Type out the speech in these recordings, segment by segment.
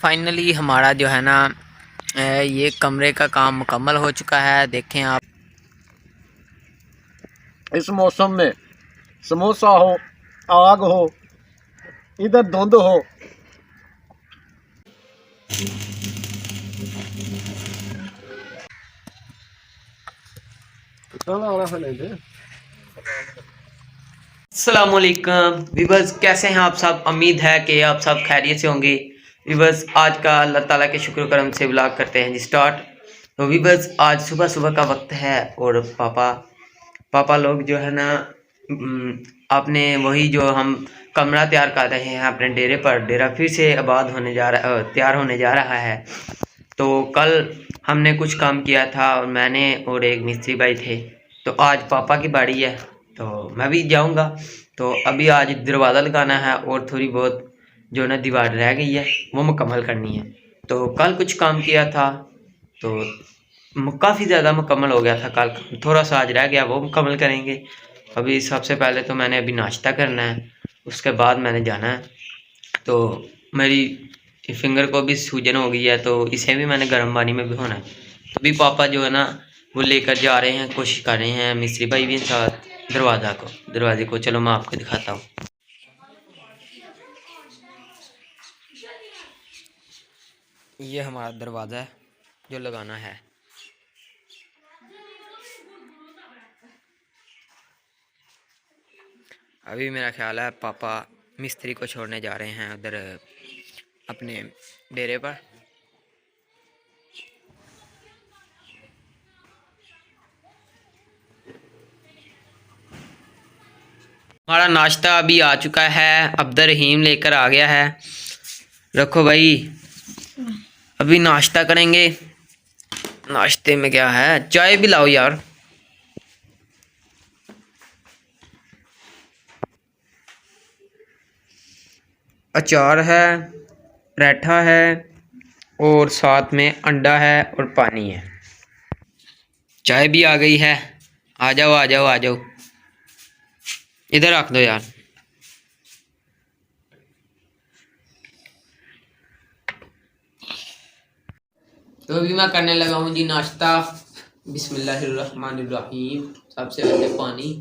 Finally हमारा जो है ना ये कमरे का काम मुकम्मल हो चुका है। देखें आप, इस मौसम में समोसा हो, आग हो, इधर धुंध हो। अस्सलामुअलैकुम वीवर्स, कैसे हैं आप सब। उम्मीद है कि आप सब खैरियत से होंगे। वीवर्स, आज का अल्लाह ताला के शुक्र करम से व्लॉग करते हैं जी स्टार्ट। तो वीवर्स, आज सुबह सुबह का वक्त है और पापा लोग जो है ना आपने वही जो हम कमरा तैयार कर रहे हैं अपने डेरे पर। डेरा फिर से आबाद होने जा रहा, तैयार होने जा रहा है। तो कल हमने कुछ काम किया था और मैंने और एक मिस्त्री भाई थे। तो आज पापा की बारी है तो मैं भी जाऊंगा। तो अभी आज दरवाज़ा लगाना है और थोड़ी बहुत जो ना दीवार रह गई है वो मुकम्मल करनी है। तो कल कुछ काम किया था तो काफ़ी ज़्यादा मुकम्मल हो गया था कल। थोड़ा सा आज रह गया, वो मुकम्मल करेंगे। अभी सबसे पहले तो मैंने अभी नाश्ता करना है, उसके बाद मैंने जाना है। तो मेरी फिंगर को भी सूजन हो गई है तो इसे भी मैंने गर्म पानी में भिगोना है। तो अभी पापा जो है ना वो लेकर जा रहे हैं, कोशिश कर रहे हैं, मिस्त्री भाई भी साथ दरवाजे को चलो मैं आपको दिखाता हूँ। ये हमारा दरवाज़ा है जो लगाना है। अभी मेरा ख्याल है पापा मिस्त्री को छोड़ने जा रहे हैं उधर अपने डेरे पर। हमारा नाश्ता अभी आ चुका है, अब्दुल रहीम लेकर आ गया है। रखो भाई, अभी नाश्ता करेंगे। नाश्ते में क्या है, चाय भी लाओ यार। अचार है, पराठा है और साथ में अंडा है और पानी है। चाय भी आ गई है। आ जाओ आ जाओ आ जाओ, इधर रख दो यार। तो अभी मैं करने लगा हूँ जी नाश्ता। बिस्मिल्लाहिर्रहमानिर्रहीम। सबसे पहले पानी,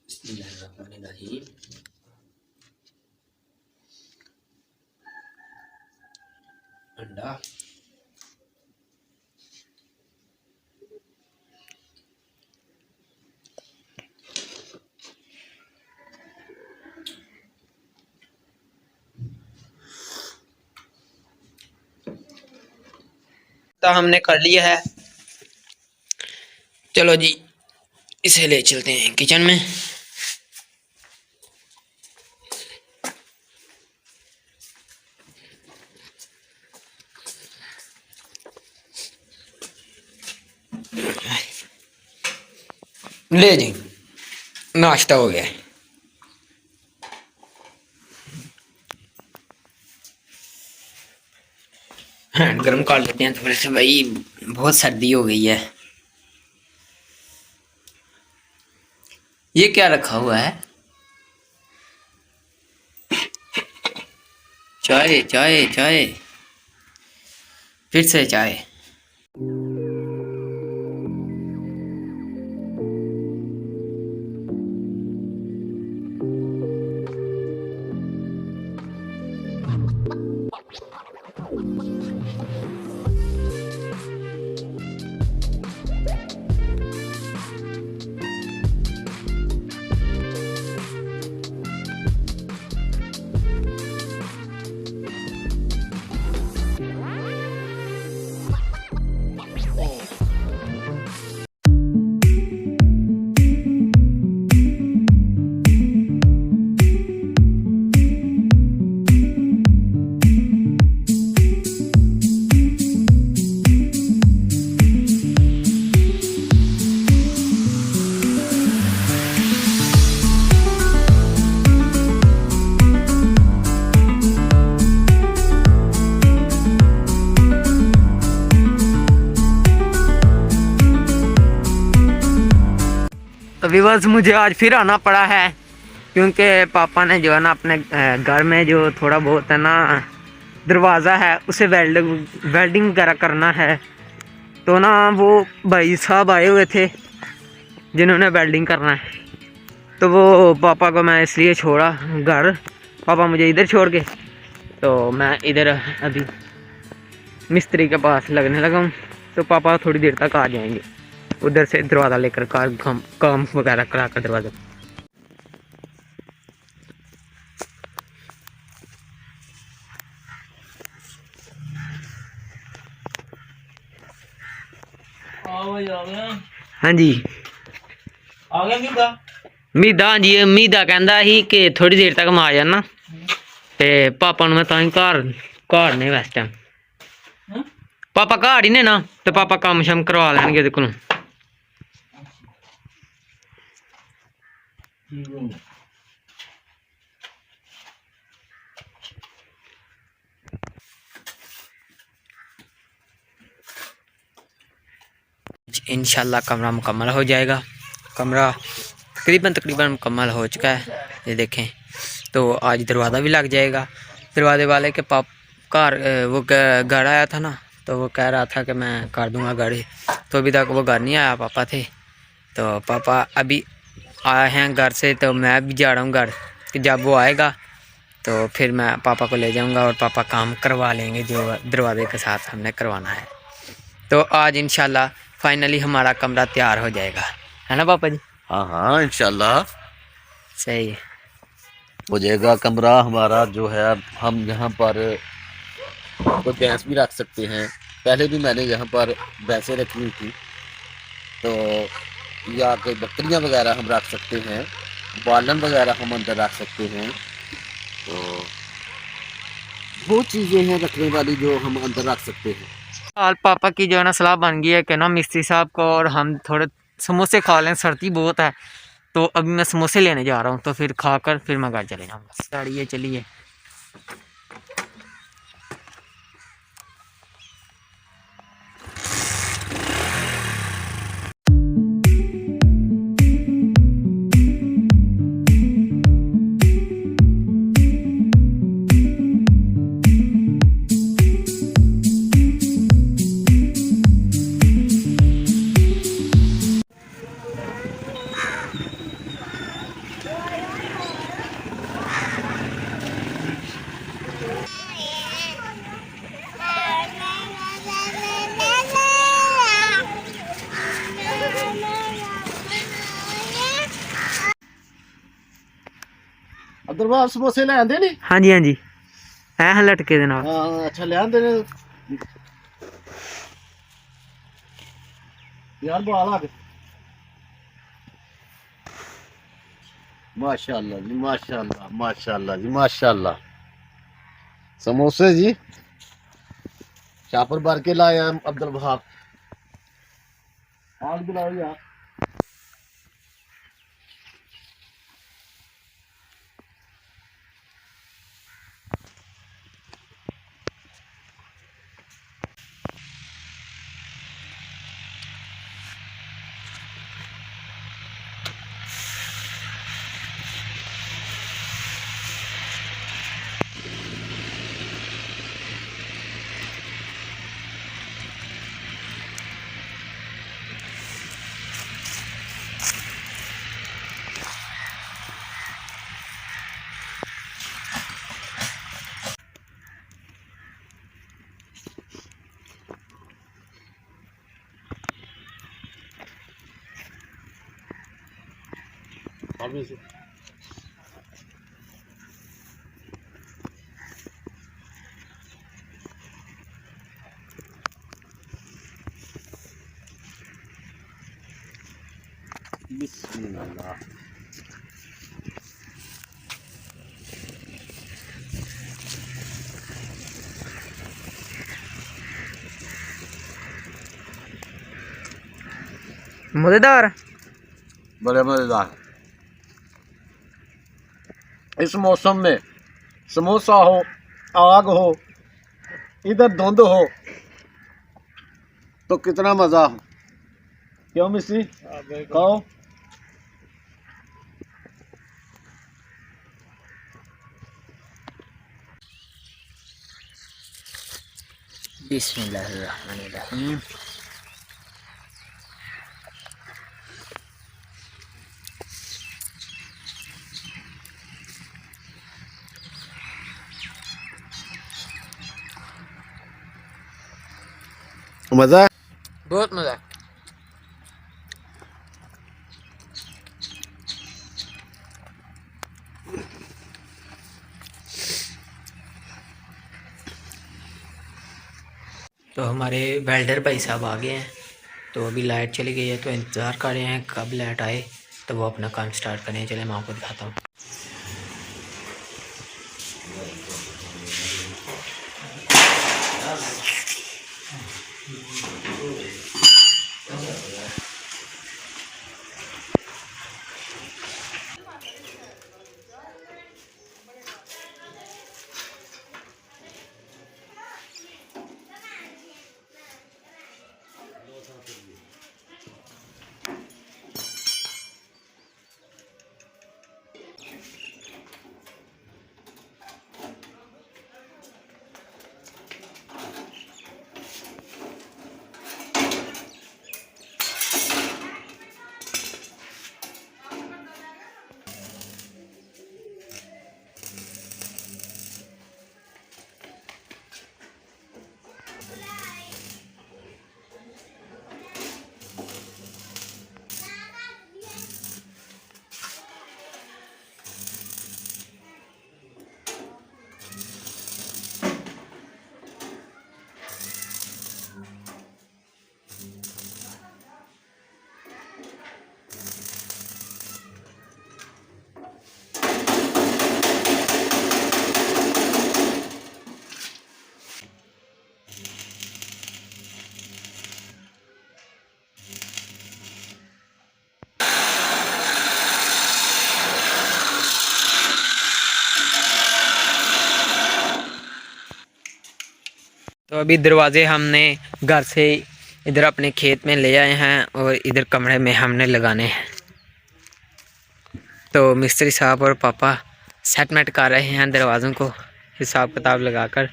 बिस्मिल्लाहिर्रहमानिर्रहीम, अंडा, तो हमने कर लिया है। चलो जी इसे ले चलते हैं किचन में। ले जी, नाश्ता हो गया। हैंड गर्म कर लेते हैं थोड़े से भाई, बहुत सर्दी हो गई है। ये क्या रखा हुआ है? चाय चाय चाय, फिर से चाय। अभी बस मुझे आज फिर आना पड़ा है क्योंकि पापा ने जो है ना अपने घर में जो थोड़ा बहुत है ना दरवाज़ा है उसे वेल्डिंग वगैरह करना है। तो ना वो भाई साहब आए हुए थे जिन्होंने वेल्डिंग करना है, तो वो पापा को मैं इसलिए छोड़ा घर, पापा मुझे इधर छोड़ के, तो मैं इधर अभी मिस्त्री के पास लगने लगा हूँ। तो पापा थोड़ी देर तक आ जाएंगे उधर से दरवाज़ा लेकर काम वगैरह करा कर दरवाज़ा। हाँ जी आ गया मीदा। मीदा, हाँ जी मीदा कहता ही कि थोड़ी देर तक मैं आ जाना, ते पापा मैं तां घर ने वैस टाइम पापा घर ही ने ना, तो पापा काम शम करवा लैनगे ओहदे कोलों। इंशाल्लाह कमरा मुकम्मल हो जाएगा। कमरा तकरीबन मुकम्मल हो चुका है, ये देखें। तो आज दरवाज़ा भी लग जाएगा। दरवाजे वाले के घर वो घर आया था ना, तो वो कह रहा था कि मैं कर दूंगा गाड़ी, तो अभी तक वो घर नहीं आया, पापा थे। तो पापा अभी आए हैं घर से, तो मैं भी जा रहा हूँ घर, कि जब वो आएगा तो फिर मैं पापा को ले जाऊँगा और पापा काम करवा लेंगे जो दरवाजे के साथ हमने करवाना है। तो आज इंशाल्लाह फाइनली हमारा कमरा तैयार हो जाएगा, है ना पापा जी? हाँ हाँ इंशाल्लाह सही है। हो जाएगा कमरा हमारा जो है। हम यहाँ पर तो भैंस भी रख सकते हैं, पहले भी मैंने यहाँ पर भैंसें रखी हुई थी, तो या कोई बकरियाँ वगैरह हम रख सकते हैं, बालन वगैरह हम अंदर रख सकते हैं। तो वो चीज़ें हैं रखने वाली जो हम अंदर रख सकते हैं। हाल पापा की जो है ना सलाह बन गई है कि ना मिस्त्री साहब को और हम थोड़े समोसे खा लें, सर्दी बहुत है। तो अभी मैं समोसे लेने जा रहा हूँ, तो फिर खाकर फिर मैं घर चले जाऊँगा। चलिए चलिए। अब्दुल समोसे ले आंदे नहीं? हाँ जी हाँ जी, है लटके दे नाल। हाँ अच्छा ले आंदे ने यार, बुला ला के। माशाल्लाह जी माशाल्लाह माशाल्लाह जी माशाल्लाह। समोसे जी शापर भर के लाया अब्दुल वहाब। आग बुलाओ यार। बिस्मिल्लाह। मज़ेदार। बड़े मजेदार। इस मौसम में समोसा हो, आग हो, इधर धुंध हो, तो कितना मजा हो। क्यों मिस्त्री? खाओ। बिस्मिल्लाहिर्रहमानिर्रहीम। मज़ा बहुत मज़ा। तो हमारे वेल्डर भाई साहब आ गए हैं, तो अभी लाइट चली गई है, तो इंतज़ार कर रहे हैं कब लाइट आए तो वो अपना काम स्टार्ट करें। चले मैं आपको दिखाता हूँ। तो अभी दरवाजे हमने घर से इधर अपने खेत में ले आए हैं और इधर कमरे में हमने लगाने हैं। तो मिस्त्री साहब और पापा सेटमेंट कर रहे हैं दरवाज़ों को हिसाब किताब लगाकर।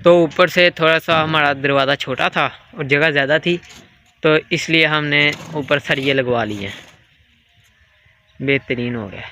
तो ऊपर से थोड़ा सा हमारा दरवाज़ा छोटा था और जगह ज़्यादा थी, तो इसलिए हमने ऊपर सरिये लगवा लिए। बेहतरीन हो गया।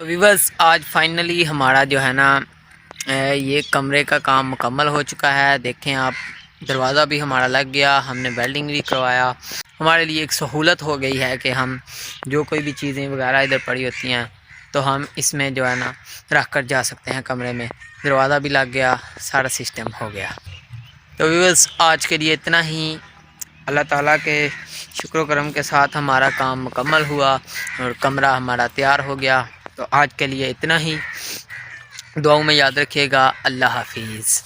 तो व्यूअर्स आज फाइनली हमारा जो है ना ये कमरे का काम मुकम्मल हो चुका है। देखें आप, दरवाज़ा भी हमारा लग गया, हमने वेल्डिंग भी करवाया। हमारे लिए एक सहूलत हो गई है कि हम जो कोई भी चीज़ें वगैरह इधर पड़ी होती हैं तो हम इसमें जो है ना रख कर जा सकते हैं कमरे में। दरवाज़ा भी लग गया, सारा सिस्टम हो गया। तो व्यूअर्स आज के लिए इतना ही। अल्लाह ताला के शुक्र करम के साथ हमारा काम मुकम्मल हुआ और कमरा हमारा तैयार हो गया। तो आज के लिए इतना ही। दुआओं में याद रखिएगा। अल्लाह हाफिज़।